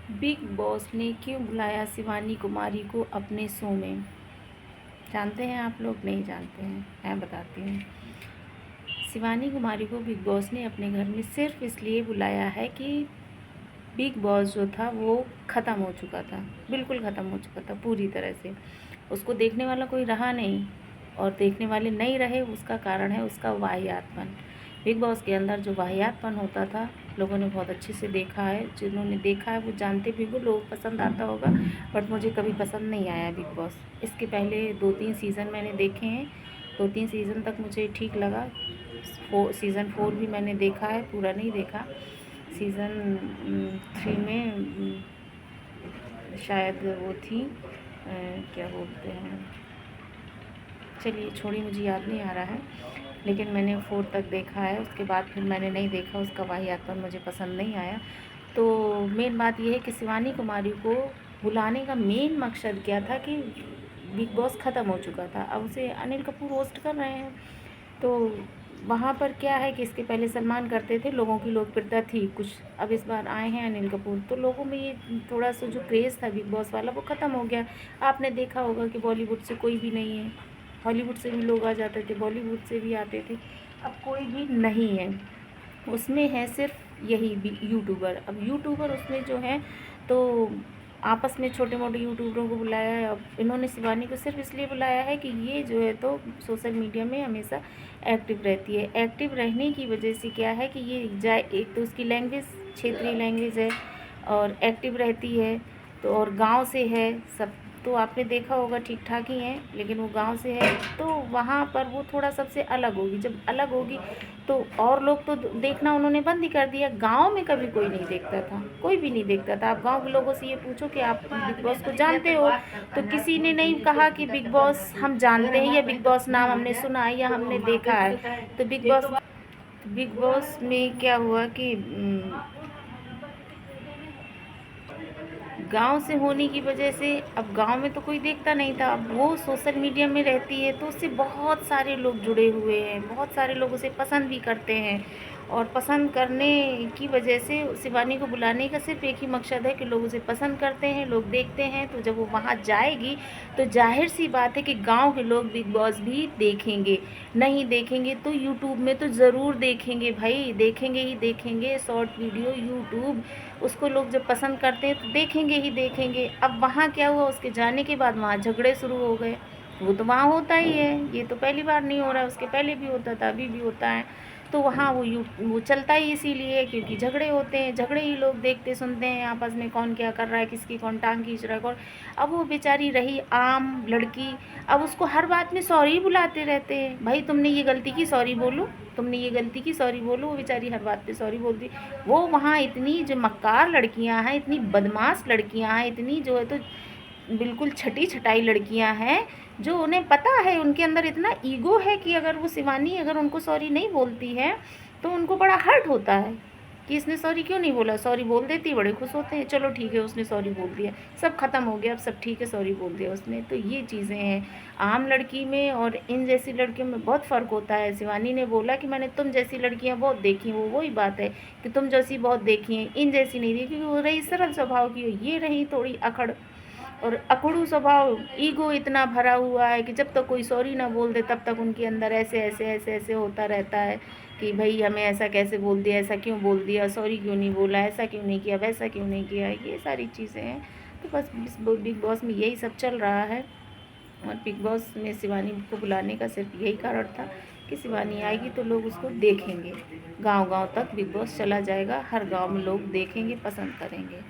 Big boss ने क्यों बुलाया शिवानी कुमारी को अपने शो में? जानते हैं आप लोग? नहीं जानते हैं, मैं बताती हूँ। शिवानी कुमारी को बिग बॉस ने अपने घर में सिर्फ इसलिए बुलाया है कि बिग बॉस जो था वो ख़त्म हो चुका था, बिल्कुल ख़त्म हो चुका था पूरी तरह से। उसको देखने वाला कोई रहा नहीं, और देखने वाले नहीं रहे उसका कारण है उसका वाहियातपन। बिग बॉस के अंदर जो वाहियातपन होता था लोगों ने बहुत अच्छे से देखा है, जिन्होंने देखा है वो जानते भी, वो लोग पसंद आता होगा, बट मुझे कभी पसंद नहीं आया बिग बॉस। इसके पहले 2-3 सीज़न मैंने देखे हैं, 2-3 सीज़न तक मुझे ठीक लगा। सीज़न 4 भी मैंने देखा है, पूरा नहीं देखा। सीज़न 3 में शायद वो थी क्या बोलते हैं, चलिए छोड़िए, मुझे याद नहीं आ रहा है, लेकिन मैंने 4 तक देखा है। उसके बाद फिर मैंने नहीं देखा, उसका वाहियातपन मुझे पसंद नहीं आया। तो मेन बात यह है कि शिवानी कुमारी को बुलाने का मेन मकसद क्या था कि बिग बॉस ख़त्म हो चुका था, अब उसे अनिल कपूर होस्ट कर रहे हैं। तो वहाँ पर क्या है कि इसके पहले सलमान करते थे, लोगों की लोकप्रियता थी कुछ, अब इस बार आए हैं अनिल कपूर, तो लोगों में ये थोड़ा सा जो क्रेज़ था बिग बॉस वाला वो ख़त्म हो गया। आपने देखा होगा कि बॉलीवुड से कोई भी नहीं है, हॉलीवुड से भी लोग आ जाते थे, बॉलीवुड से भी आते थे, अब कोई भी नहीं है उसमें, है सिर्फ यही यूट्यूबर। अब यूट्यूबर उसमें जो है तो आपस में छोटे मोटे यूट्यूबरों को बुलाया है। अब इन्होंने शिवानी को सिर्फ इसलिए बुलाया है कि ये जो है तो सोशल मीडिया में हमेशा एक्टिव रहती है। एक्टिव रहने की वजह से क्या है कि ये जाए, एक तो उसकी लैंग्वेज क्षेत्रीय लैंग्वेज है और एक्टिव रहती है, तो और गांव से है सब, तो आपने देखा होगा ठीक ठाक ही हैं, लेकिन वो गांव से है तो वहाँ पर वो थोड़ा सबसे अलग होगी। जब अलग होगी तो और लोग तो देखना उन्होंने बंद ही कर दिया। गांव में कभी कोई नहीं देखता था, कोई भी नहीं देखता था। आप गांव के लोगों से ये पूछो कि आप बिग बॉस को जानते हो, तो किसी ने नहीं कहा कि बिग बॉस हम जानते हैं, या बिग बॉस नाम हमने सुना है या हमने देखा है। तो बिग बॉस में क्या हुआ कि गांव से होने की वजह से अब गांव में तो कोई देखता नहीं था, अब वो सोशल मीडिया में रहती है तो उससे बहुत सारे लोग जुड़े हुए हैं, बहुत सारे लोग उसे पसंद भी करते हैं। और पसंद करने की वजह से शिवानी को बुलाने का सिर्फ एक ही मकसद है कि लोग उसे पसंद करते हैं, लोग देखते हैं। तो जब वो वहाँ जाएगी तो जाहिर सी बात है कि गांव के लोग बिग बॉस भी देखेंगे, नहीं देखेंगे तो यूट्यूब में तो ज़रूर देखेंगे भाई, देखेंगे ही देखेंगे। शॉर्ट वीडियो यूट्यूब, उसको लोग जब पसंद करते हैं तो देखेंगे ही देखेंगे। अब वहाँ क्या हुआ, उसके जाने के बाद वहाँ झगड़े शुरू हो गए। वो तो वहाँ होता ही है, ये तो पहली बार नहीं हो रहा है, उसके पहले भी होता था, अभी भी होता है। तो वहाँ वो चलता ही इसीलिए है क्योंकि झगड़े होते हैं, झगड़े ही लोग देखते सुनते हैं आपस में, कौन क्या कर रहा है, किसकी कौन टांग खींच रहा है कौन। अब वो बेचारी रही आम लड़की, अब उसको हर बात में सॉरी बुलाते रहते हैं, भाई तुमने ये गलती की सॉरी बोलो, तुमने ये गलती की सॉरी बोलो। वो बेचारी हर बात पे सॉरी बोलती। वो वहाँ इतनी जो मक्कार लड़कियाँ हैं, इतनी बदमाश लड़कियाँ हैं, इतनी जो है तो बिल्कुल छटी छटाई लड़कियां हैं, जो उन्हें पता है, उनके अंदर इतना ईगो है कि अगर वो शिवानी अगर उनको सॉरी नहीं बोलती है तो उनको बड़ा हर्ट होता है कि इसने सॉरी क्यों नहीं बोला। सॉरी बोल देती, बड़े खुश होते हैं, चलो ठीक है उसने सॉरी बोल दिया, सब ख़त्म हो गया, अब सब ठीक है, सॉरी बोल दिया उसने। तो ये चीज़ें हैं, आम लड़की में और इन जैसी लड़कियों में बहुत फ़र्क होता है। शिवानी ने बोला कि मैंने तुम जैसी लड़कियां बहुत देखी, वो वही बात है कि तुम जैसी बहुत देखी हैं, इन जैसी नहीं देखी। वो रही सरल स्वभाव की, ये रही थोड़ी अकड़ और अकड़ू स्वभाव, ईगो इतना भरा हुआ है कि जब तक कोई सॉरी ना बोल दे तब तक उनके अंदर ऐसे ऐसे ऐसे ऐसे होता रहता है कि भाई हमें ऐसा कैसे बोल दिया, ऐसा क्यों बोल दिया, सॉरी क्यों नहीं बोला, ऐसा क्यों नहीं किया, वैसा क्यों नहीं किया, ये सारी चीज़ें हैं। तो बस बिग बॉस में यही सब चल रहा है। और बिग बॉस में शिवानी को बुलाने का सिर्फ यही कारण था कि शिवानी आएगी तो लोग उसको देखेंगे, गांव गांव तक बिग बॉस चला जाएगा, हर गांव में लोग देखेंगे, पसंद करेंगे।